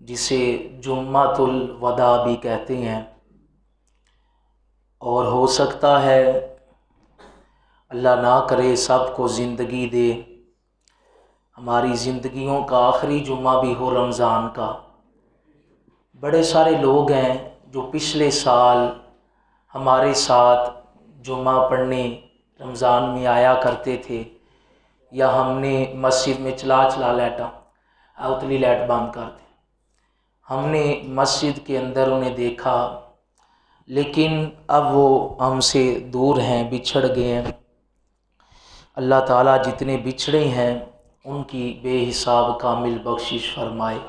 جسے جمعۃ الوداع بھی کہتے ہیں، اور ہو سکتا ہے اللہ نہ کرے سب کو زندگی دے، ہماری زندگیوں کا آخری جمعہ بھی ہو رمضان کا۔ بڑے سارے لوگ ہیں جو پچھلے سال ہمارے ساتھ جمعہ پڑھنے رمضان میں آیا کرتے تھے، یا ہم نے مسجد میں چلا لیٹا اتلی لائٹ بند کر دی، ہم نے مسجد کے اندر انہیں دیکھا، لیکن اب وہ ہم سے دور ہیں، بچھڑ گئے ہیں۔ اللہ تعالیٰ جتنے بچھڑے ہیں ان کی بے حساب کامل بخشش فرمائے۔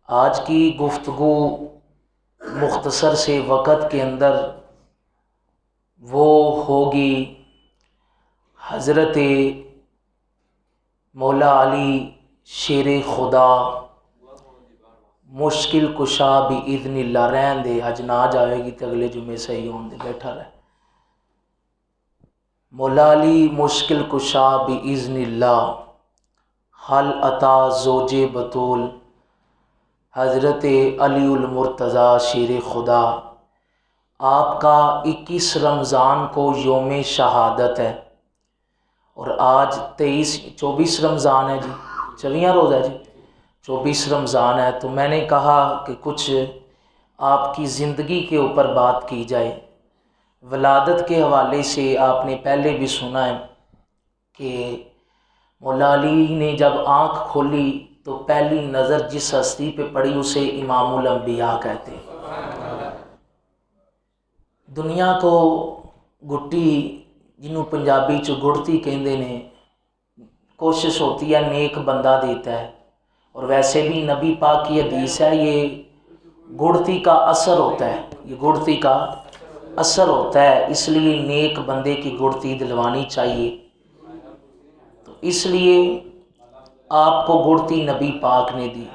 آج کی گفتگو مختصر سے وقت کے اندر وہ ہوگی حضرت مولا علی شیر خدا مشکل کشا باذن اللہ، رہن دے اج نہ جائے گی تو اگلے جمعے صحیح ہون دے، بیٹھا رہے۔ مولا علی مشکل کشا باذن اللہ، حل عطا زوج بطول، حضرت علی المرتضیٰ شیر خدا۔ آپ کا 21 رمضان کو یوم شہادت ہے، اور آج 24 رمضان ہے جی، 24 روز ہے جی، 24 رمضان ہے۔ تو میں نے کہا کہ کچھ آپ کی زندگی کے اوپر بات کی جائے۔ ولادت کے حوالے سے آپ نے پہلے بھی سنا ہے کہ مولا علی نے جب آنکھ کھولی تو پہلی نظر جس ہستی پہ پڑی اسے امام الانبیاء کہتے ہیں۔ دنیا کو گٹی جنہوں پنجابی چ گڑتی کہندے نے، کوشش ہوتی ہے نیک بندہ دیتا ہے، اور ویسے بھی نبی پاک کی حدیث ہے یہ گڑتی کا اثر ہوتا ہے، یہ گڑتی کا اثر ہوتا ہے، اس لیے نیک بندے کی گڑتی دلوانی چاہیے۔ تو اس لیے آپ کو گڑتی نبی پاک نے دی۔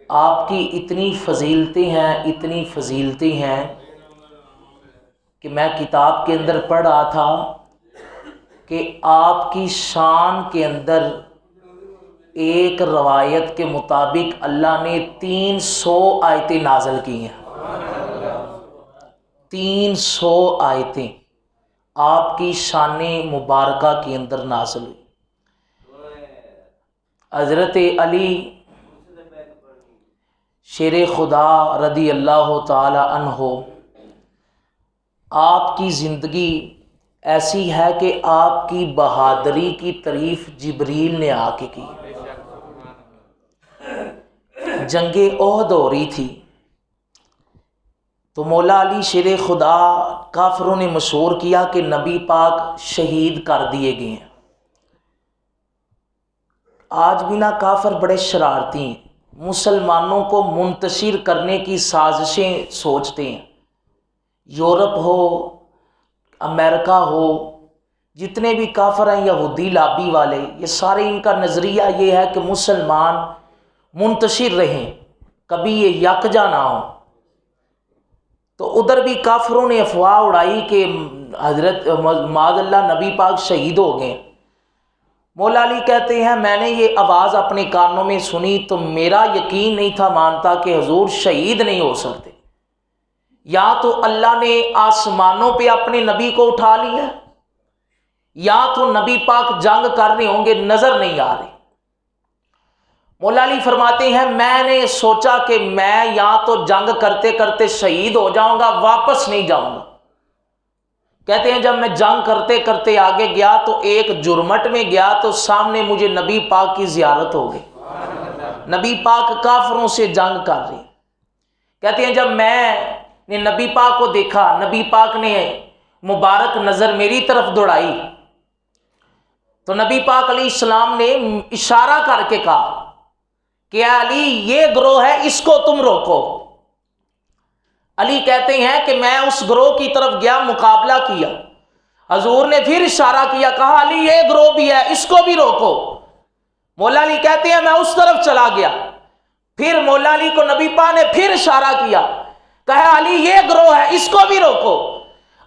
آپ کی اتنی فضیلتیں ہیں کہ میں کتاب کے اندر پڑھ رہا تھا کہ آپ کی شان کے اندر ایک روایت کے مطابق اللہ نے 300 آیتیں نازل کی ہیں۔ 300 آیتیں آپ کی شان مبارکہ کے اندر نازل ہوئی۔ حضرت علی شیر خدا رضی اللہ تعالی عنہ، آپ کی زندگی ایسی ہے کہ آپ کی بہادری کی تعریف جبریل نے آ کے کی۔ جنگ احد ہو رہی تھی تو مولا علی شیر خدا کافروں نے مشہور کیا کہ نبی پاک شہید کر دیے گئے ہیں۔ آج بھی نا کافر بڑے شرارتی ہیں، مسلمانوں کو منتشر کرنے کی سازشیں سوچتے ہیں۔ یورپ ہو، امریکہ ہو، جتنے بھی کافر ہیں یہودی لابی والے، یہ سارے ان کا نظریہ یہ ہے کہ مسلمان منتشر رہیں، کبھی یہ یکجا نہ ہو۔ تو ادھر بھی کافروں نے افواہ اڑائی کہ حضرت معاذ اللہ نبی پاک شہید ہو گئے۔ مولا علی کہتے ہیں میں نے یہ آواز اپنے کانوں میں سنی تو میرا یقین نہیں تھا مانتا کہ حضور شہید نہیں ہو سکتے، یا تو اللہ نے آسمانوں پہ اپنے نبی کو اٹھا لیا، یا تو نبی پاک جنگ کر رہے ہوں گے، نظر نہیں آ رہے۔ مولا علی فرماتے ہیں میں نے سوچا کہ میں یا تو جنگ کرتے کرتے شہید ہو جاؤں گا، واپس نہیں جاؤں گا۔ کہتے ہیں جب میں جنگ کرتے کرتے آگے گیا تو ایک جرمٹ میں گیا تو سامنے مجھے نبی پاک کی زیارت ہو گئی، نبی پاک کافروں سے جنگ کر رہے۔ کہتے ہیں جب میں نے نبی پاک کو دیکھا، نبی پاک نے مبارک نظر میری طرف دوڑائی تو نبی پاک علیہ السلام نے اشارہ کر کے کہا کہ علی یہ گروہ ہے، اس کو تم روکو۔ علی کہتے ہیں کہ میں اس گروہ کی طرف گیا، مقابلہ کیا، حضور نے پھر اشارہ کیا، کہا علی یہ گروہ بھی ہے، اس کو بھی روکو۔ مولا علی کہتے ہیں میں اس طرف چلا گیا، پھر مولا علی کو نبی پاک نے پھر اشارہ کیا، کہا علی یہ گروہ ہے، اس کو بھی روکو۔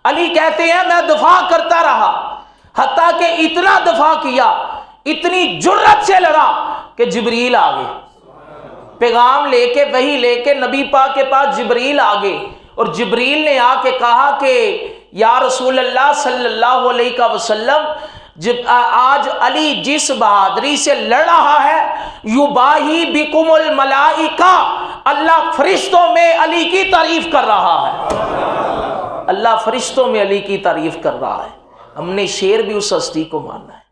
علی کہتے ہیں میں دفاع کرتا رہا، حتیٰ کہ اتنا دفاع کیا اتنی جرت سے لڑا کہ جبریل آ گئے، پیغام لے کے، وحی لے کے نبی پاک کے پاس جبریل آ گئے، اور جبریل نے آ کے کہا کہ یا رسول اللہ صلی اللہ علیہ وسلم، آج علی جس بہادری سے لڑ رہا ہے، یباہی بکم الملائکہ، اللہ فرشتوں میں علی کی تعریف کر رہا ہے، اللہ فرشتوں میں علی کی تعریف کر رہا ہے۔ ہم نے شعر بھی اس ہستی کو ماننا ہے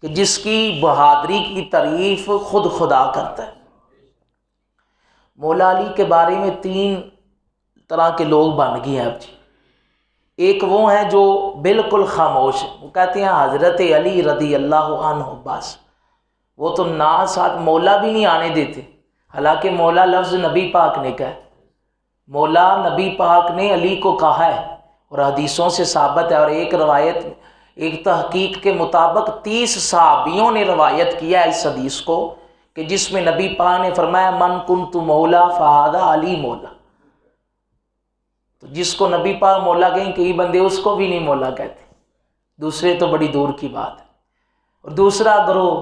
کہ جس کی بہادری کی تعریف خود خدا کرتا ہے۔ مولا علی کے بارے میں 3 طرح کے لوگ بن گئے ہیں اب جی۔ ایک وہ ہیں جو بالکل خاموش ہیں، وہ کہتے ہیں حضرت علی رضی اللہ عنہ بس، وہ تو نا ساتھ مولا بھی نہیں آنے دیتے، حالانکہ مولا لفظ نبی پاک نے کہا ہے، مولا نبی پاک نے علی کو کہا ہے اور حدیثوں سے ثابت ہے، اور ایک روایت، ایک تحقیق کے مطابق 30 صحابیوں نے روایت کیا ہے اس حدیث کو، کہ جس میں نبی پاک نے فرمایا من کنت مولا فہذا علی مولا۔ تو جس کو نبی پاک مولا کہیں، کئی بندے اس کو بھی نہیں مولا کہتے، دوسرے تو بڑی دور کی بات ہے۔ اور دوسرا گروہ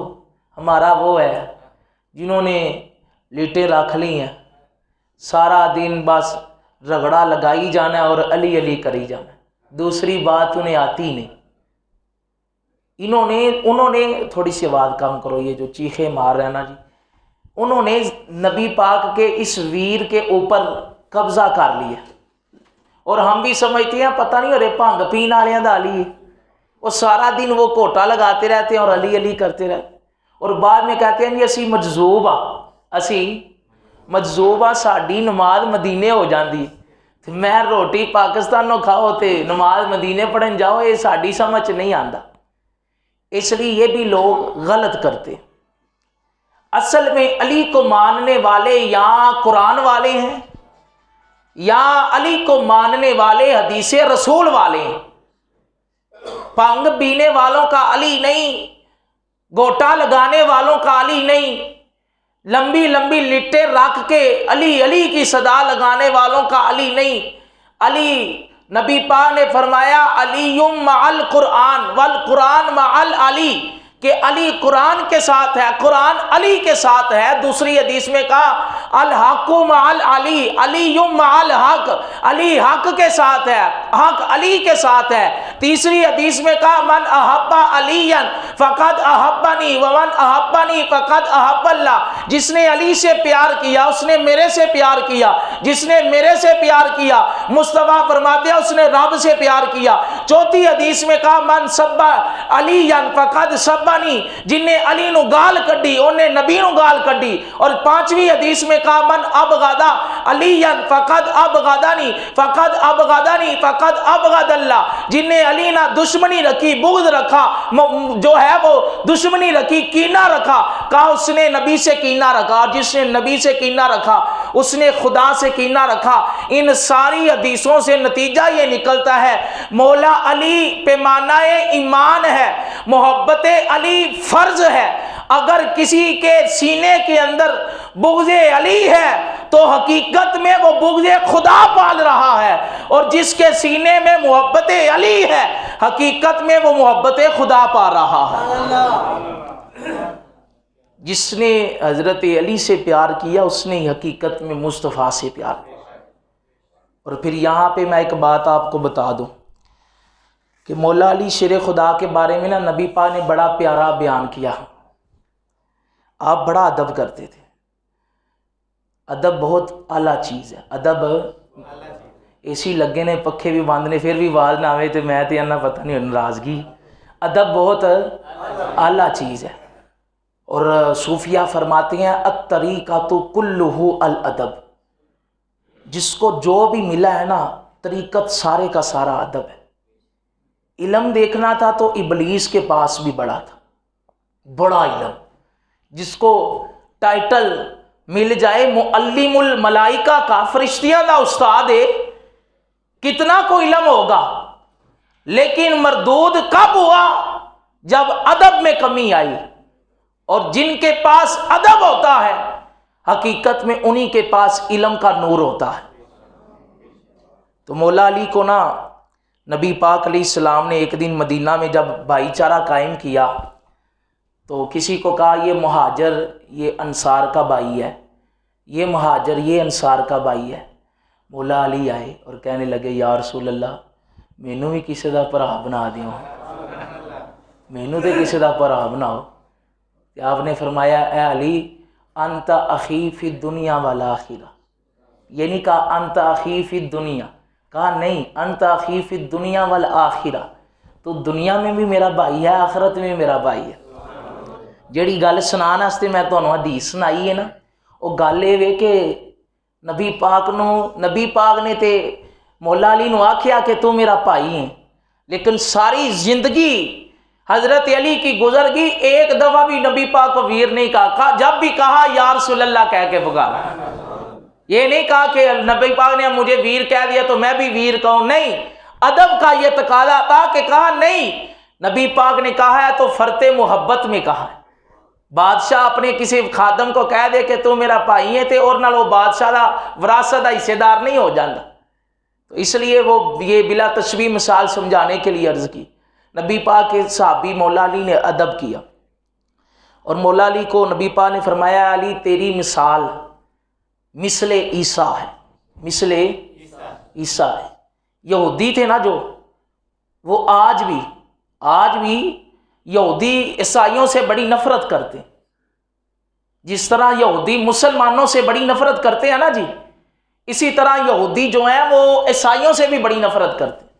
ہمارا وہ ہے جنہوں نے لیٹیں رکھ لی ہیں، سارا دن بس رگڑا لگائی جانا ہے اور علی علی کری جانا ہے، دوسری بات انہیں آتی نہیں۔ انہوں نے تھوڑی سی آواز کم کرو، یہ جو چیخے مار رہے ہیں نا جی، انہوں نے نبی پاک کے اس ویر کے اوپر قبضہ کر لیا، اور ہم بھی سمجھتے ہیں پتہ نہیں ارے بھنگ پین والوں دا علی ہے، وہ سارا دن وہ کوٹا لگاتے رہتے ہیں اور علی علی کرتے رہتے، اور بعد میں کہتے ہیں جی اسی مجذوب ہاں، ساڈی نماز مدینے ہو جاندی، میں روٹی پاکستانوں کھاؤ تے نماز مدینے پڑھن جاؤ، یہ ساڈی سمجھ نہیں آندا۔ اس لیے یہ بھی لوگ غلط کرتے۔ اصل میں علی کو ماننے والے یا قرآن والے ہیں یا علی کو ماننے والے حدیث رسول والے ہیں۔ بھنگ پینے والوں کا علی نہیں، گوٹا لگانے والوں کا علی نہیں، لمبی لمبی لٹیں رکھ کے علی علی کی صدا لگانے والوں کا علی نہیں۔ علی، نبی پاک نے فرمایا علی مع القرآن والقرآن مع العلی، کہ علی قرآن کے ساتھ ہے، قرآن علی کے ساتھ ہے۔ دوسری حدیث میں کہا الحق مع العلی، علی مع الحق، علی حق کے ساتھ ہے، حق علی کے ساتھ ہے۔ تیسری حدیث میں کہا من احب علی فقد احبنی ومن احبنی فقد احب اللہ، جس نے علی سے پیار کیا اس نے میرے سے پیار کیا، جس نے میرے سے پیار کیا مصطفیٰ فرماتے ہیں اس نے رب سے پیار کیا۔ چوتھی حدیث میں کہا من سب علی فقد سبنی، جن نے علی نو گال کڈی انہیں نبی نو گال کڈی۔ اور پانچویں حدیث میں کہا من ابغض علی فقد ابغضنی فقد ابغضنی فقد ابغض اللہ، جن نے علی نہ دشمنی رکھی، بغض رکھا، جو ہے وہ دشمنی رکھی، کینہ رکھا، کہا اس نے نبی سے کینہ رکھا، اور جس نے نبی سے کینہ رکھا اس نے خدا سے کینہ رکھا۔ ان ساری حدیثوں سے نتیجہ یہ نکلتا ہے مولا علی پیمانہ ایمان ہے، محبت علی فرض ہے۔ اگر کسی کے سینے کے اندر بغض علی ہے تو حقیقت میں وہ بغض خدا پال رہا ہے، اور جس کے سینے میں محبت علی ہے حقیقت میں وہ محبت خدا پا رہا ہے۔ جس نے حضرت علی سے پیار کیا اس نے حقیقت میں مصطفیٰ سے پیار کیا۔ اور پھر یہاں پہ میں ایک بات آپ کو بتا دوں کہ مولا علی شیر خدا کے بارے میں نبی پاک نے بڑا پیارا بیان کیا۔ آپ بڑا ادب کرتے تھے، ادب بہت اعلیٰ چیز ہے، ادب اے سی لگے نے پکھے بھی بند نے پھر بھی آواز نہ آئے تو میں تو انہا پتہ نہیں ناراضگی، ادب بہت اعلیٰ چیز ہے۔ اور صوفیہ فرماتے ہیں الطریقۃ کلہ الادب، جس کو جو بھی ملا ہے نا طریقت سارے کا سارا ادب ہے۔ علم دیکھنا تھا تو ابلیس کے پاس بھی بڑا تھا، بڑا علم، جس کو ٹائٹل مل جائے معلم الملائکہ کا، فرشتیاں دا استاد ہے، کتنا کو علم ہوگا، لیکن مردود کب ہوا جب ادب میں کمی آئی۔ اور جن کے پاس ادب ہوتا ہے حقیقت میں انہی کے پاس علم کا نور ہوتا ہے۔ تو مولا علی کو نبی پاک علیہ السلام نے ایک دن مدینہ میں جب بھائی چارہ قائم کیا تو کسی کو کہا یہ مہاجر یہ انصار کا بھائی ہے، یہ مہاجر یہ انصار کا بھائی ہے۔ مولا علی آئے اور کہنے لگے یا رسول اللہ مینوں بھی کسی دا بھرا بنا دیو، مینوں تے کسی دا بھرا بناؤ۔ کہ آپ نے فرمایا اے علی انت اخی فی الدنیا والآخرہ، یہ نہیں کہا انت اخی فی الدنیا، کہا نہیں انت اخی فی الدنیا والآخرہ، تو دنیا میں بھی میرا بھائی ہے آخرت میں بھی میرا بھائی ہے۔ جیڑی گل سنان واسطے میں تانوں حدیث سنائی ہے نا، وہ گل یہ وے کہ نبی پاک نے تے مولا علی نو آکھیا کہ تو میرا بھائی ہے، لیکن ساری زندگی حضرت علی کی گزر گئی، ایک دفعہ بھی نبی پاک کو ویر نہیں کہا، جب بھی کہا یا رسول اللہ کہہ کے پکارا۔ یہ نہیں کہا کہ نبی پاک نے مجھے ویر کہہ دیا تو میں بھی ویر کہوں، نہیں، ادب کا یہ تقاضا تھا کہ کہا نہیں، نبی پاک نے کہا ہے تو فرتے محبت میں کہا ہے۔ بادشاہ اپنے کسی خادم کو کہہ دے کہ تو میرا بھائی ہے تے اور نال وہ بادشاہ دا وراثت دا حصہ دار نہیں ہو جاتا، تو اس لیے وہ یہ بلا تشبیہ مثال سمجھانے کے لیے عرض کی۔ نبی پاک کے صحابی مولا علی نے ادب کیا، اور مولا علی کو نبی پاک نے فرمایا علی تیری مثال مثل عیسیٰ ہے، مثل عیسیٰ ہے۔ یہودی تھے نا جو، وہ آج بھی یہودی عیسائیوں سے بڑی نفرت کرتے ہیں، جس طرح یہودی مسلمانوں سے بڑی نفرت کرتے ہیں نا جی، اسی طرح یہودی جو ہیں وہ عیسائیوں سے بھی بڑی نفرت کرتے ہیں۔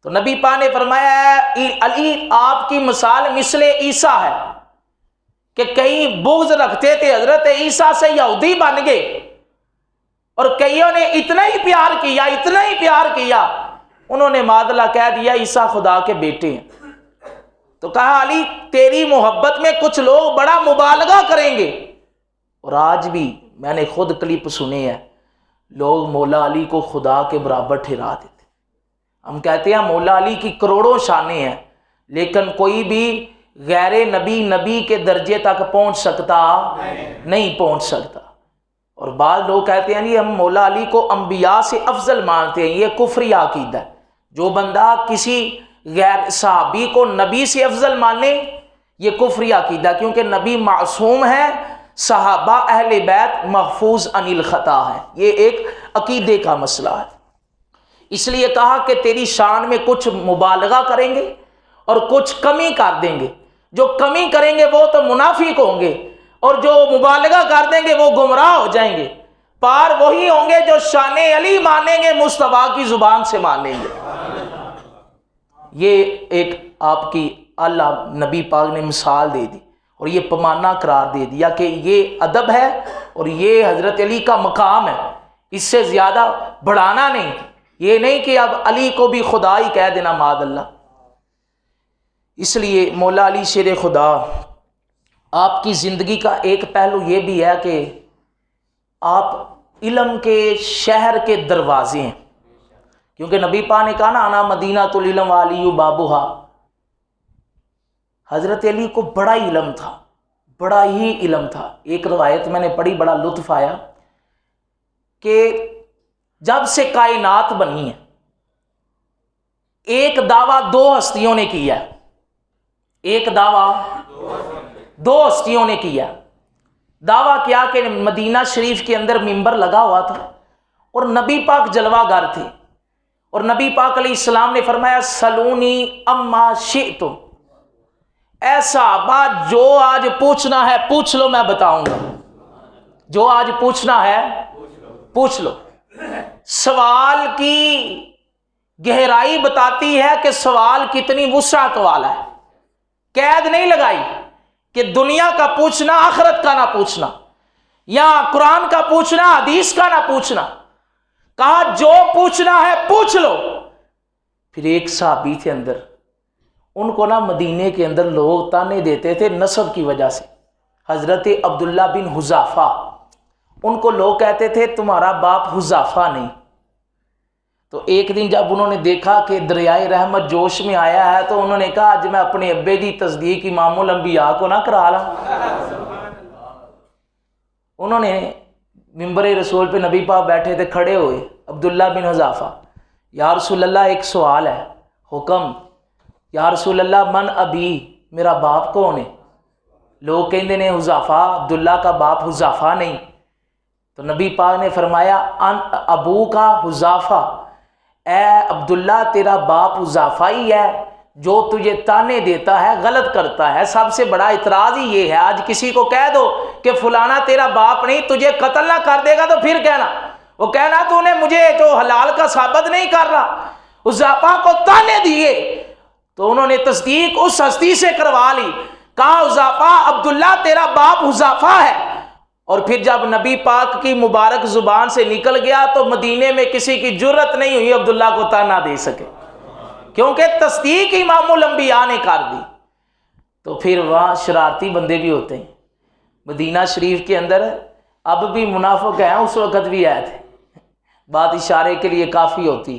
تو نبی پاک نے فرمایا علی آپ کی مثال مثل عیسیٰ ہے، کہ کئی بغض رکھتے تھے حضرت عیسیٰ سے یہودی بن گئے، اور کئیوں نے اتنا ہی پیار کیا انہوں نے معذ کہہ دیا عیسیٰ خدا کے بیٹے ہیں۔ تو کہا علی تیری محبت میں کچھ لوگ بڑا مبالغہ کریں گے، اور آج بھی میں نے خود کلپ سنے ہیں، لوگ مولا علی کو خدا کے برابر ٹھہرا دیتے۔ ہم کہتے ہیں مولا علی کی کروڑوں شانیں ہیں، لیکن کوئی بھی غیر نبی کے درجے تک پہنچ سکتا نہیں پہنچ سکتا۔ اور بعض لوگ کہتے ہیں جی ہم مولا علی کو انبیاء سے افضل مانتے ہیں، یہ کفری عقیدہ ہے۔ جو بندہ کسی غیر صحابی کو نبی سے افضل مانے یہ کفری عقیدہ، کیونکہ نبی معصوم ہے، صحابہ اہل بیت محفوظ عن الخطا ہے، یہ ایک عقیدے کا مسئلہ ہے۔ اس لیے کہا کہ تیری شان میں کچھ مبالغہ کریں گے اور کچھ کمی کر دیں گے، جو کمی کریں گے وہ تو منافق ہوں گے، اور جو مبالغہ کر دیں گے وہ گمراہ ہو جائیں گے۔ پار وہی ہوں گے جو شان علی مانیں گے، مصطفیٰ کی زبان سے مانیں گے۔ یہ ایک آپ کی اللہ نبی پاک نے مثال دے دی، اور یہ پیمانہ قرار دے دیا کہ یہ ادب ہے اور یہ حضرت علی کا مقام ہے، اس سے زیادہ بڑھانا نہیں۔ یہ نہیں کہ اب علی کو بھی خدا ہی کہہ دینا معاذ اللہ۔ اس لیے مولا علی شیر خدا آپ کی زندگی کا ایک پہلو یہ بھی ہے کہ آپ علم کے شہر کے دروازے ہیں، کیونکہ نبی پاک نے کہا نا انا مدینۃ العلم وعلی بابھا۔ حضرت علی کو بڑا علم تھا، بڑا ہی علم تھا۔ ایک روایت میں نے پڑھی، بڑا لطف آیا کہ جب سے کائنات بنی ہے ایک دعویٰ دو ہستیوں نے کیا، ایک دعویٰ دو ہستیوں نے کیا۔ دعویٰ کیا کہ مدینہ شریف کے اندر منبر لگا ہوا تھا اور نبی پاک جلوہ گر تھے، اور نبی پاک علیہ السلام نے فرمایا سلونی اما شئتم، اے صحابہ جو آج پوچھنا ہے پوچھ لو، میں بتاؤں گا، جو آج پوچھنا ہے پوچھ لو۔ سوال کی گہرائی بتاتی ہے کہ سوال کتنی وسعت والا ہے۔ قید نہیں لگائی کہ دنیا کا پوچھنا آخرت کا نہ پوچھنا، یا قرآن کا پوچھنا حدیث کا نہ پوچھنا، کہا جو پوچھنا ہے پوچھ لو۔ پھر ایک صحابی تھے اندر، ان کو نا مدینے کے اندر لوگ تانے دیتے تھے نسب کی وجہ سے، حضرت عبداللہ بن حذافہ، ان کو لوگ کہتے تھے تمہارا باپ حذافہ نہیں۔ تو ایک دن جب انہوں نے دیکھا کہ دریائے رحمت جوش میں آیا ہے تو انہوں نے کہا آج میں اپنے ابے کی تصدیق امام الانبیاء کو نہ کرا لا۔ انہوں نے منبر رسول پہ نبی پاک بیٹھے تھے، کھڑے ہوئے عبداللہ بن حذافہ، یا رسول اللہ ایک سوال ہے، حکم۔ یا رسول اللہ من ابی، میرا باپ کون ہے؟ لوگ کہندے نے حذیفہ عبداللہ کا باپ حذیفہ نہیں، تو نبی پاک نے فرمایا ابو کا حذیفہ، اے عبداللہ تیرا باپ حذیفہ ہی ہے جو تجھے تانے دیتا ہے، غلط کرتا ہے۔ سب سے بڑا اعتراض ہی یہ ہے، آج کسی کو کہہ دو کہ فلانا تیرا باپ نہیں، تجھے قتل نہ کر دے گا تو پھر کہنا، وہ کہنا تو نے مجھے جو حلال کا ثابت نہیں کر رہا، حذیفہ کو تانے دیے تو انہوں نے تصدیق اس ہستی سے کروا لی، کہا حذیفہ عبداللہ تیرا باپ حذیفہ ہے۔ اور پھر جب نبی پاک کی مبارک زبان سے نکل گیا تو مدینے میں کسی کی جرت نہیں ہوئی عبداللہ کو تانا دے سکے، کیونکہ تصدیق امام الانبیاء نے کر دی۔ تو پھر وہاں شرارتی بندے بھی ہوتے ہیں، مدینہ شریف کے اندر اب بھی منافق ہیں، اس وقت بھی آئے تھے، بات اشارے کے لیے کافی ہوتی۔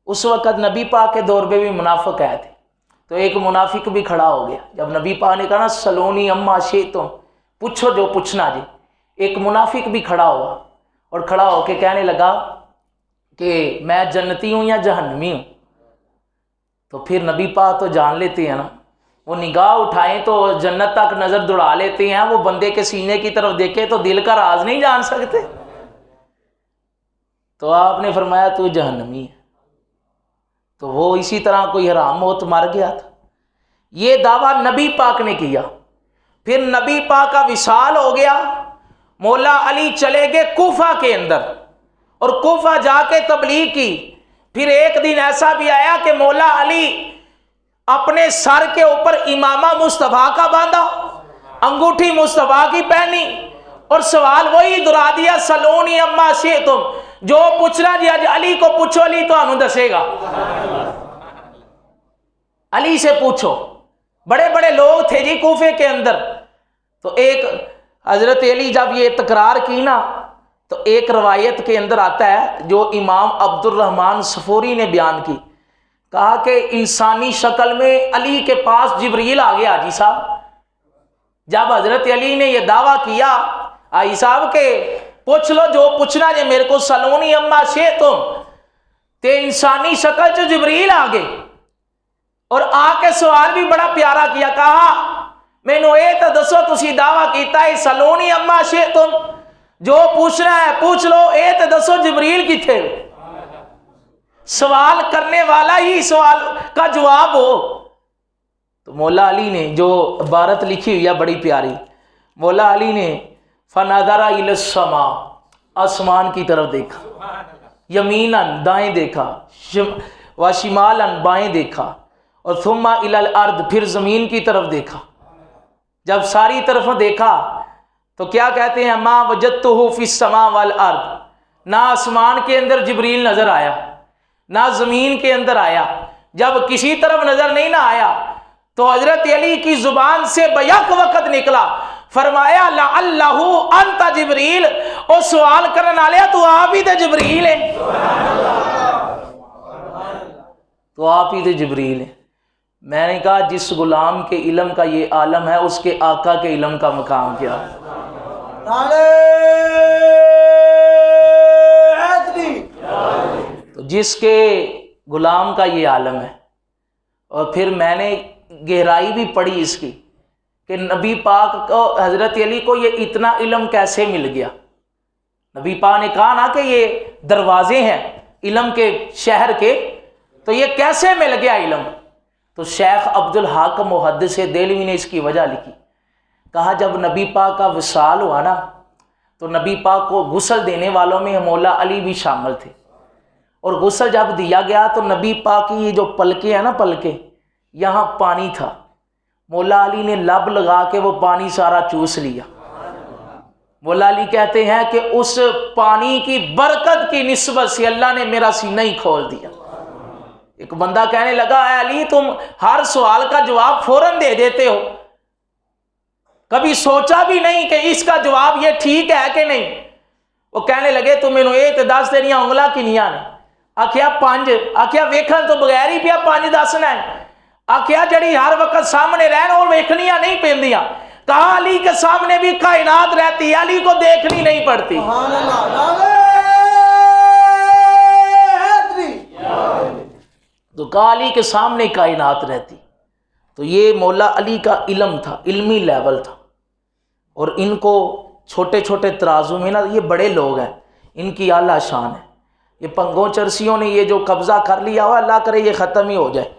اس وقت نبی پاک کے دور پہ بھی منافق آئے تھے، تو ایک منافق بھی کھڑا ہو گیا جب نبی پاک نے کہا نا سلونی اما شئتم، پوچھو جو پوچھنا جی، ایک منافق بھی کھڑا ہوا اور کھڑا ہو کے کہنے لگا کہ میں جنتی ہوں یا جہنمی ہوں۔ تو پھر نبی پاک تو جان لیتے ہیں نا، وہ نگاہ اٹھائیں تو جنت تک نظر دوڑا لیتے ہیں، وہ بندے کے سینے کی طرف دیکھے تو دل کا راز نہیں جان سکتے۔ تو آپ نے فرمایا تو جہنمی ہے، تو وہ اسی طرح کوئی حرام موت مر گیا تھا۔ یہ دعویٰ نبی پاک نے کیا۔ پھر نبی پاک کا وصال ہو گیا، مولا علی چلے گئے کوفہ کے اندر اور کوفہ جا کے تبلیغ کی۔ پھر ایک دن ایسا بھی آیا کہ مولا علی اپنے سر کے اوپر امامہ مصطفیٰ کا باندھا، انگوٹھی مصطفیٰ کی پہنی اور سوال وہی دہرا دیا سلونی اما شئتم، جو پوچھنا جی آج علی کو پوچھو، علی تو انہوں دسے گا، علی سے پوچھو۔ بڑے بڑے لوگ تھے جی کوفے کے اندر، تو ایک حضرت علی جب یہ تکرار کی نا تو ایک روایت کے اندر آتا ہے جو امام عبد الرحمن صفوری نے بیان کی، کہا کہ انسانی شکل میں علی کے پاس جبریل آ گیا حاجی صاحب۔ جب حضرت علی نے یہ دعویٰ کیا حاجی صاحب کہ پوچھ لو جو پوچھنا جی میرے کو سلونی اما شئتم، تے انسانی شکل چ جبریل آ گئے اور آ کے سوال بھی بڑا پیارا کیا، کہا مینو یہ تو دسو تسی دعویٰ کیتا ہے سلونی اما شئتم، جو پوچھنا ہے پوچھ لو، یہ تو دسو جبریل کتھے؟ سوال کرنے والا ہی سوال کا جواب ہو۔ تو مولا علی نے جو عبارت لکھی ہوئی ہے بڑی پیاری، مولا علی نے فنظر الی السماء، آسمان کی طرف دیکھا، یمیناً دائیں دیکھا، وشمالاً بائیں دیکھا، اور ثم الی الارض، پھر زمین کی طرف دیکھا۔ جب ساری طرف دیکھا تو کیا کہتے ہیں ما وجدتہ فی السماء والارض، نہ آسمان کے اندر جبریل نظر آیا نہ زمین کے اندر آیا۔ جب کسی طرف نظر نہیں نہ آیا تو حضرت علی کی زبان سے بیک وقت نکلا، فرمایا لعلہ انت جبریل، او سوال کرنے والے تو آپ ہی تے جبریل ہے، تو آپ ہی تے جبریل ہے۔ میں نے کہا جس غلام کے علم کا یہ عالم ہے اس کے آقا کے علم کا مقام کیا؟ تو جس کے غلام کا یہ عالم ہے، اور پھر میں نے گہرائی بھی پڑھی اس کی کہ نبی پاک کو حضرت علی کو یہ اتنا علم کیسے مل گیا۔ نبی پاک نے کہا نا کہ یہ دروازے ہیں علم کے شہر کے، تو یہ کیسے مل گیا علم؟ تو شیخ عبد الحق محدث دہلوی نے اس کی وجہ لکھی، کہا جب نبی پاک کا وصال ہوا نا تو نبی پاک کو غسل دینے والوں میں مولا علی بھی شامل تھے، اور غسل جب دیا گیا تو نبی پاک کی یہ جو پلکیں ہیں نا، پلکیں یہاں پانی تھا، مولا علی نے لب لگا کے وہ پانی سارا چوس لیا۔ مولا علی کہتے ہیں کہ اس پانی کی برکت کی نسبت سے اللہ نے میرا سینہ ہی کھول دیا۔ ایک بندہ کہنے لگا اے علی تم ہر سوال کا جواب فوراً دے دیتے ہو، کبھی سوچا بھی نہیں کہ اس کا جواب یہ ٹھیک ہے کہ نہیں؟ وہ کہنے لگے تو مینوں یہ تے دس تیریاں انگلاں کنیاں نے؟ آکھیا 5۔ آکھیا ویکھن تو بغیر ہی پیا 5 دسنا ہے؟ آکھیا جڑی ہر وقت سامنے رہن اور ویکھنیاں نہیں پیندیاں۔ کہا علی کے سامنے بھی کائنات رہتی ہے، علی کو دیکھنی نہیں پڑتی۔ تو کہا علی کے سامنے کائنات رہتی، تو یہ مولا علی کا علم تھا، علمی لیول تھا، اور ان کو چھوٹے چھوٹے ترازو میں نا، یہ بڑے لوگ ہیں، ان کی اعلیٰ شان ہے۔ یہ پنگوں چرسیوں نے یہ جو قبضہ کر لیا ہوا، اللہ کرے یہ ختم ہی ہو جائے،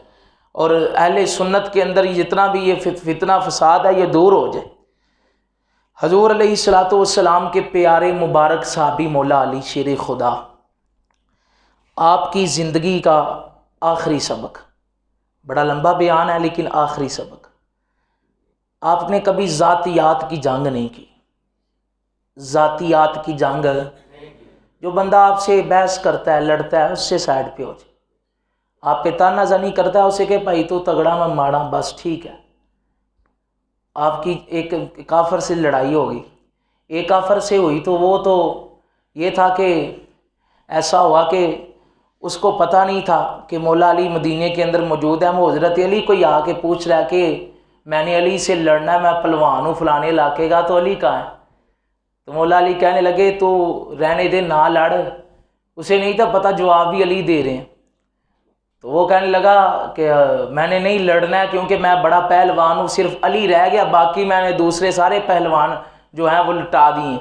اور اہل سنت کے اندر جتنا بھی یہ فتنہ فساد ہے یہ دور ہو جائے۔ حضور علیہ الصلوۃ والسلام کے پیارے مبارک صحابی مولا علی شیر خدا، آپ کی زندگی کا آخری سبق، بڑا لمبا بیان ہے لیکن آخری سبق، آپ نے کبھی ذاتیات کی جنگ نہیں کی۔ ذاتیات کی جنگ، جو بندہ آپ سے بحث کرتا ہے، لڑتا ہے، اس سے سائڈ پہ ہو جائے۔ آپ پہ تانا زنی کرتا ہے، اسے کہ بھائی تو تگڑا میں ماڑا، بس ٹھیک ہے۔ آپ کی ایک کافر سے لڑائی ہوگی، ایک کافر سے ہوئی تو وہ تو یہ تھا کہ ایسا ہوا کہ اس کو پتہ نہیں تھا کہ مولا علی مدینے کے اندر موجود ہے۔ وہ حضرت علی کو آ کے پوچھ رہا ہے کہ میں نے علی سے لڑنا ہے، میں پہلوان ہوں فلانے علاقے کا، تو علی کہاں ہے؟ تو مولا علی کہنے لگے تو رہنے دے، نہ لڑ۔ اسے نہیں تھا پتہ جواب بھی علی دے رہے ہیں۔ تو وہ کہنے لگا کہ میں نے نہیں لڑنا ہے کیونکہ میں بڑا پہلوان ہوں، صرف علی رہ گیا، باقی میں نے دوسرے سارے پہلوان جو ہیں وہ لٹا دیے۔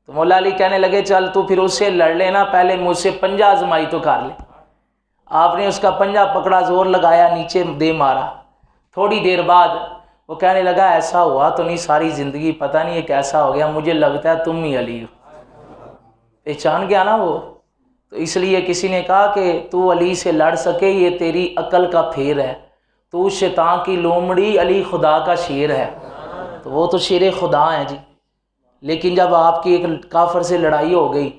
تو مولا علی کہنے لگے چل تو پھر اس سے لڑ لینا، پہلے مجھ سے پنجہ آزمائی تو کر لے۔ آپ نے اس کا پنجہ پکڑا، زور لگایا، نیچے دے مارا۔ تھوڑی دیر بعد وہ کہنے لگا ایسا ہوا تو نہیں ساری زندگی، پتہ نہیں یہ کیسا ہو گیا، مجھے لگتا ہے تم ہی علی ہو۔ پہچان گیا نا وہ۔ تو اس لیے کسی نے کہا کہ تو علی سے لڑ سکے یہ تیری عقل کا پھیر ہے، تو شیطان کی لومڑی، علی خدا کا شیر ہے۔ تو وہ تو شیر خدا ہیں جی۔ لیکن جب آپ کی ایک کافر سے لڑائی ہو گئی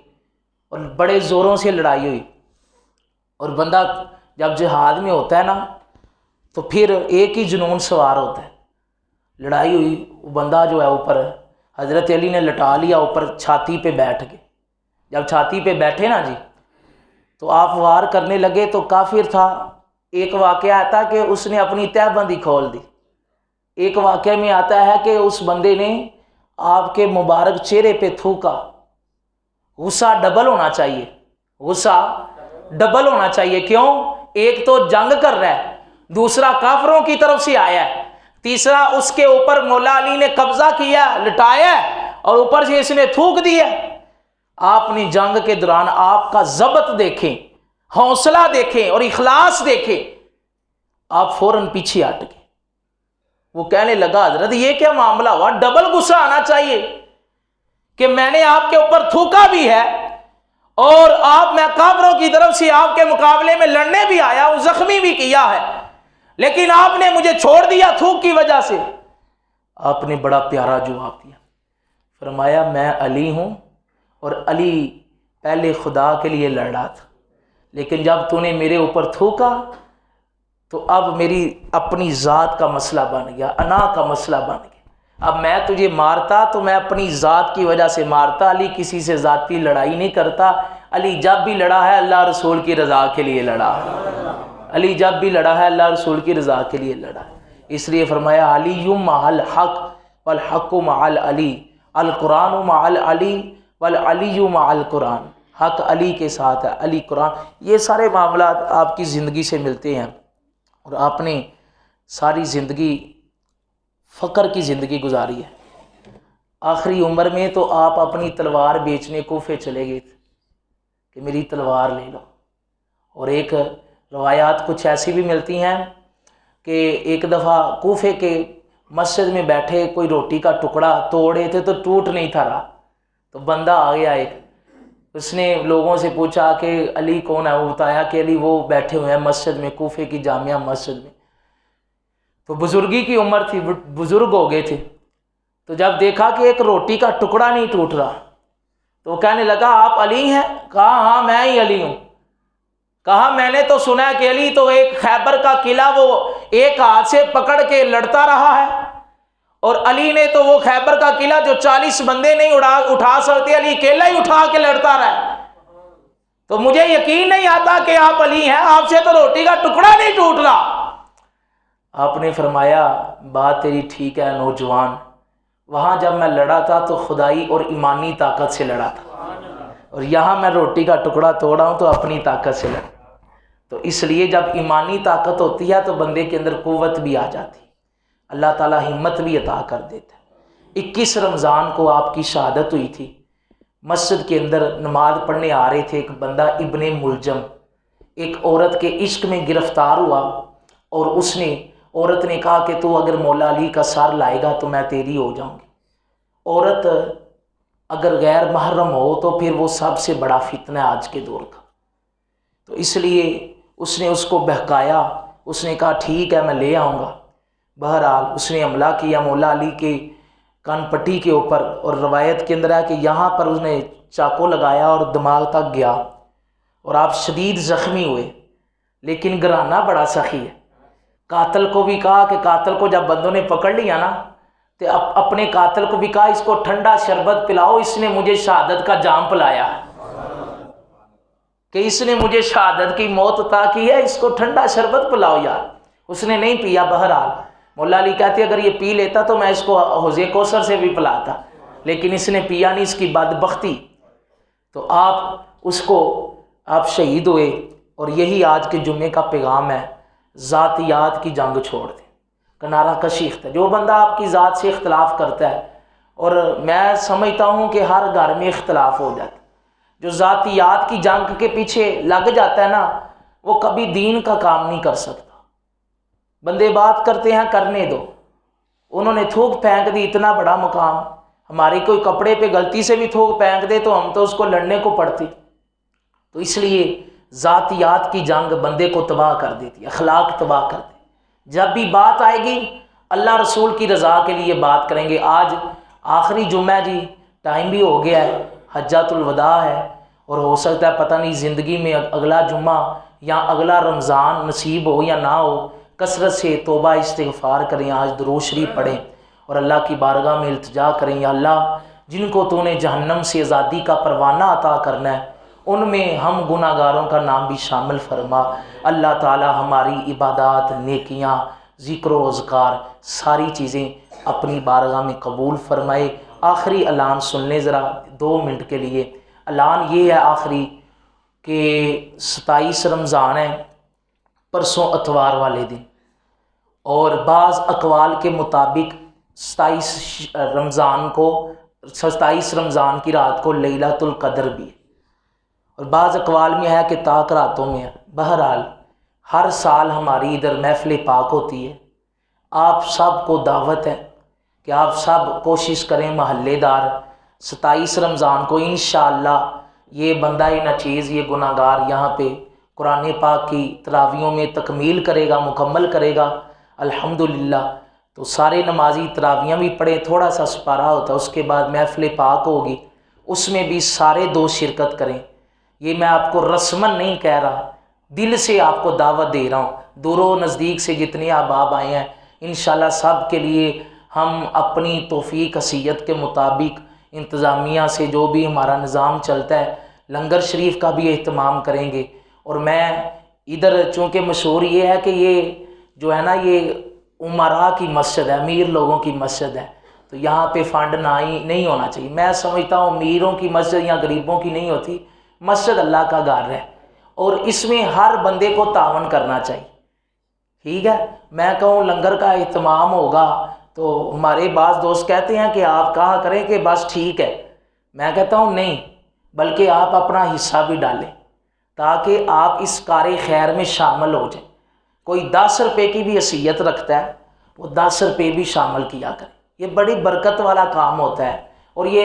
اور بڑے زوروں سے لڑائی ہوئی، اور بندہ جب جہاد میں ہوتا ہے نا تو پھر ایک ہی جنون سوار ہوتا ہے۔ لڑائی ہوئی، وہ بندہ جو ہے اوپر حضرت علی نے لٹا لیا، اوپر چھاتی پہ بیٹھ گئے۔ جب چھاتی پہ بیٹھے نا جی تو آپ وار کرنے لگے تو کافر تھا۔ ایک واقعہ آتا کہ اس نے اپنی تہ بندی کھول دی۔ ایک واقعہ میں آتا ہے کہ اس بندے نے آپ کے مبارک چہرے پہ تھوکا۔ غصہ ڈبل ہونا چاہیے، غصہ ڈبل ہونا چاہیے۔ کیوں؟ ایک تو جنگ کر رہا ہے، دوسرا کافروں کی طرف سے آیا ہے، تیسرا اس کے اوپر مولا علی نے قبضہ کیا، لٹایا، اور اوپر سے اس نے تھوک دیا۔ آپ نے جنگ کے دوران آپ کا ضبط دیکھیں، حوصلہ دیکھیں اور اخلاص دیکھیں، آپ فوراً پیچھے ہٹ گئے۔ وہ کہنے لگا حضرت یہ کیا معاملہ ہوا؟ ڈبل غصہ آنا چاہیے کہ میں نے آپ کے اوپر تھوکا بھی ہے اور میں کافروں کی طرف سے آپ کے مقابلے میں لڑنے بھی آیا ہوں، زخمی بھی کیا ہے، لیکن آپ نے مجھے چھوڑ دیا تھوک کی وجہ سے۔ آپ نے بڑا پیارا جواب دیا، فرمایا میں علی ہوں اور علی پہلے خدا کے لیے لڑ رہا تھا، لیکن جب تو نے میرے اوپر تھوکا تو اب میری اپنی ذات کا مسئلہ بن گیا، انا کا مسئلہ بن گیا۔ اب میں تجھے مارتا تو میں اپنی ذات کی وجہ سے مارتا، علی کسی سے ذاتی لڑائی نہیں کرتا۔ علی جب بھی لڑا ہے اللہ رسول کی رضا کے لیے لڑا ہے، علی جب بھی لڑا ہے اللہ رسول کی رضا کے لیے لڑا ہے۔ اس لیے فرمایا علی مع الحق والحق مع العلی، القرآن مع العلی والعلی مع القرآن، حق علی کے ساتھ ہے، علی قرآن۔ یہ سارے معاملات آپ کی زندگی سے ملتے ہیں، اور آپ نے ساری زندگی فقر کی زندگی گزاری ہے۔ آخری عمر میں تو آپ اپنی تلوار بیچنے کوفے چلے گئے تھے کہ میری تلوار لے لو۔ اور ایک روایات کچھ ایسی بھی ملتی ہیں کہ ایک دفعہ کوفے کے مسجد میں بیٹھے، کوئی روٹی کا ٹکڑا توڑے تھے تو ٹوٹ نہیں تھا رہا، تو بندہ آ گیا ایک، اس نے لوگوں سے پوچھا کہ علی کون ہے؟ وہ بتایا کہ علی وہ بیٹھے ہوئے ہیں مسجد میں، کوفے کی جامعہ مسجد میں۔ تو بزرگی کی عمر تھی، بزرگ ہو گئے تھے، تو جب دیکھا کہ ایک روٹی کا ٹکڑا نہیں ٹوٹ رہا تو وہ کہنے لگا آپ علی ہیں؟ کہا ہاں میں ہی علی ہوں۔ کہا میں نے تو سنا ہے کہ علی تو ایک خیبر کا قلعہ وہ ایک ہاتھ سے پکڑ کے لڑتا رہا ہے، اور علی نے تو وہ خیبر کا قلعہ جو 40 بندے نہیں اٹھا سکتے، علی اکیلا ہی اٹھا کے لڑتا رہا، تو مجھے یقین نہیں آتا کہ آپ علی ہیں، آپ سے تو روٹی کا ٹکڑا نہیں ٹوٹ رہا۔ آپ نے فرمایا بات تیری ٹھیک ہے نوجوان، وہاں جب میں لڑا تھا تو خدائی اور ایمانی طاقت سے لڑا تھا، اور یہاں میں روٹی کا ٹکڑا توڑا ہوں تو اپنی طاقت سے لڑا۔ تو اس لیے جب ایمانی طاقت ہوتی ہے تو بندے کے اندر قوت بھی آ جاتی، اللہ تعالیٰ ہمت بھی عطا کر دیتا ہے۔ 21 رمضان کو آپ کی شہادت ہوئی تھی، مسجد کے اندر نماز پڑھنے آ رہے تھے، ایک بندہ ابن ملجم ایک عورت کے عشق میں گرفتار ہوا، اور عورت نے کہا کہ تو اگر مولا علی کا سر لائے گا تو میں تیری ہو جاؤں گی۔ عورت اگر غیر محرم ہو تو پھر وہ سب سے بڑا فتنہ ہے آج کے دور کا، تو اس لیے اس نے اس کو بہکایا، اس نے کہا ٹھیک ہے میں لے آؤں گا۔ بہرحال اس نے حملہ کیا مولا علی کے کان پٹی کے اوپر، اور روایت کے اندر ہے کہ یہاں پر اس نے چاقو لگایا اور دماغ تک گیا، اور آپ شدید زخمی ہوئے، لیکن گھرانہ بڑا سخی ہے۔ قاتل کو بھی کہا کہ قاتل کو جب بندوں نے پکڑ لیا نا تو اپنے قاتل کو بھی کہا اس کو ٹھنڈا شربت پلاؤ، اس نے مجھے شہادت کا جام پلایا ہے، کہ اس نے مجھے شہادت کی موت عطا کی ہے، اس کو ٹھنڈا شربت پلاؤ یار۔ اس نے نہیں پیا۔ بہرحال مولا علی کہتے اگر یہ پی لیتا تو میں اس کو حوض کوثر سے بھی پلاتا، لیکن اس نے پیا نہیں، اس کی بدبختی۔ تو آپ شہید ہوئے، اور یہی آج کے جمعے کا پیغام ہے، ذاتیات کی جنگ چھوڑ دیں، کنارہ کشی اختیار۔ جو بندہ آپ کی ذات سے اختلاف کرتا ہے، اور میں سمجھتا ہوں کہ ہر گھر میں اختلاف ہو جاتا ہے، جو ذاتیات کی جنگ کے پیچھے لگ جاتا ہے نا، وہ کبھی دین کا کام نہیں کر سکتا۔ بندے بات کرتے ہیں، کرنے دو، انہوں نے تھوک پھینک دی، اتنا بڑا مقام، ہمارے کوئی کپڑے پہ غلطی سے بھی تھوک پھینک دے تو ہم تو اس کو لڑنے کو پڑتی۔ تو اس لیے ذاتیات کی جنگ بندے کو تباہ کر دیتی، اخلاق تباہ کر دیتی۔ جب بھی بات آئے گی اللہ رسول کی رضا کے لیے بات کریں گے۔ آج آخری جمعہ ہے جی، ٹائم بھی ہو گیا ہے، حجۃ الوداع ہے، اور ہو سکتا ہے پتہ نہیں زندگی میں اگلا جمعہ یا اگلا رمضان نصیب ہو یا نہ ہو۔ کثرت سے توبہ استغفار کریں، آج درود شریف پڑھیں، اور اللہ کی بارگاہ میں التجا کریں، یا اللہ جن کو تو نے جہنم سے آزادی کا پروانہ عطا کرنا ہے ان میں ہم گناہ گاروں کا نام بھی شامل فرما۔ اللہ تعالی ہماری عبادات، نیکیاں، ذکر و اذکار ساری چیزیں اپنی بارگاہ میں قبول فرمائے۔ آخری اعلان سن لیں ذرا 2 منٹ کے لیے۔ اعلان یہ ہے آخری کہ 27 رمضان ہے، پرسوں اتوار والے دن، اور بعض اقوال کے مطابق 27 رمضان کی رات کو لیلۃ القدر بھی ہے، اور بعض اقوال میں ہے کہ طاق راتوں میں ہے۔ بہرحال ہر سال ہماری ادھر محفل پاک ہوتی ہے، آپ سب کو دعوت ہے کہ آپ سب کوشش کریں، محلے دار 27 رمضان کو انشاءاللہ یہ بندہ نچیز، یہ گناہ گار یہاں پہ قرآن پاک کی تراویحوں میں تکمیل کرے گا، مکمل کرے گا الحمدللہ۔ تو سارے نمازی تراویحیں بھی پڑھیں، تھوڑا سا سپارہ ہوتا ہے، اس کے بعد محفل پاک ہوگی، اس میں بھی سارے دوست شرکت کریں۔ یہ میں آپ کو رسماً نہیں کہہ رہا، دل سے آپ کو دعوت دے رہا ہوں۔ دور و نزدیک سے جتنے احباب آئے ہیں انشاءاللہ سب کے لیے ہم اپنی توفیق حیثیت کے مطابق انتظامیہ سے جو بھی ہمارا نظام چلتا ہے لنگر شریف کا بھی اہتمام کریں گے۔ اور میں ادھر چونکہ مشہور یہ ہے کہ یہ جو ہے نا یہ امراء کی مسجد ہے، امیر لوگوں کی مسجد ہے، تو یہاں پہ فنڈ نہیں ہونا چاہیے۔ میں سمجھتا ہوں امیروں کی مسجد یا غریبوں کی نہیں ہوتی، مسجد اللہ کا گھر ہے، اور اس میں ہر بندے کو تعاون کرنا چاہیے، ٹھیک ہے۔ میں کہوں لنگر کا اہتمام ہوگا تو ہمارے بعض دوست کہتے ہیں کہ آپ کہا کریں کہ بس ٹھیک ہے، میں کہتا ہوں نہیں، بلکہ آپ اپنا حصہ بھی ڈالیں تاکہ آپ اس کار خیر میں شامل ہو جائیں۔ کوئی 10 روپے کی بھی حیثیت رکھتا ہے وہ 10 روپے بھی شامل کیا کرے، یہ بڑی برکت والا کام ہوتا ہے، اور یہ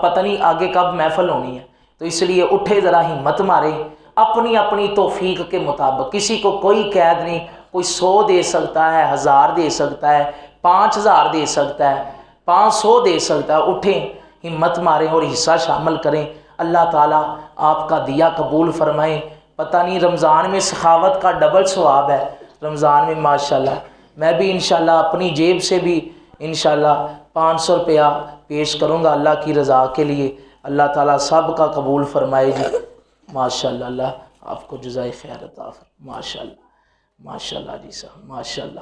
پتہ نہیں آگے کب محفل ہونی ہے، تو اس لیے اٹھے ذرا ہمت مارے اپنی اپنی توفیق کے مطابق۔ کسی کو کوئی قید نہیں، کوئی 100 دے سکتا ہے، 1000 دے سکتا ہے، 5000 دے سکتا ہے، 500 دے سکتا ہے۔ اٹھیں، ہمت ماریں اور حصہ شامل کریں، اللہ تعالیٰ آپ کا دیا قبول فرمائیں۔ پتہ نہیں رمضان میں سخاوت کا ڈبل ثواب ہے، رمضان میں ماشاءاللہ میں بھی انشاءاللہ اپنی جیب سے بھی انشاءاللہ 500 روپیہ پیش کروں گا اللہ کی رضا کے لیے۔ اللہ تعالیٰ سب کا قبول فرمائے جی، ماشاءاللہ، اللہ آپ کو جزائے خیر عطا فرمائے، ماشاءاللہ ماشاءاللہ جی صاحب، ماشاءاللہ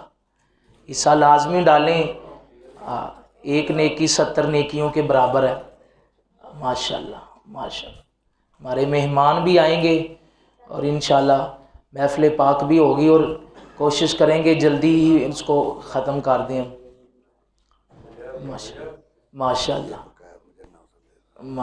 حصہ لازمی ڈالیں، ایک نیکی 70 نیکیوں کے برابر ہے، ماشاءاللہ ماشاءاللہ۔ ہمارے مہمان بھی آئیں گے اور انشاءاللہ محفل پاک بھی ہوگی اور کوشش کریں گے جلدی ہی اس کو ختم کر دیں. ماشاء اللہ.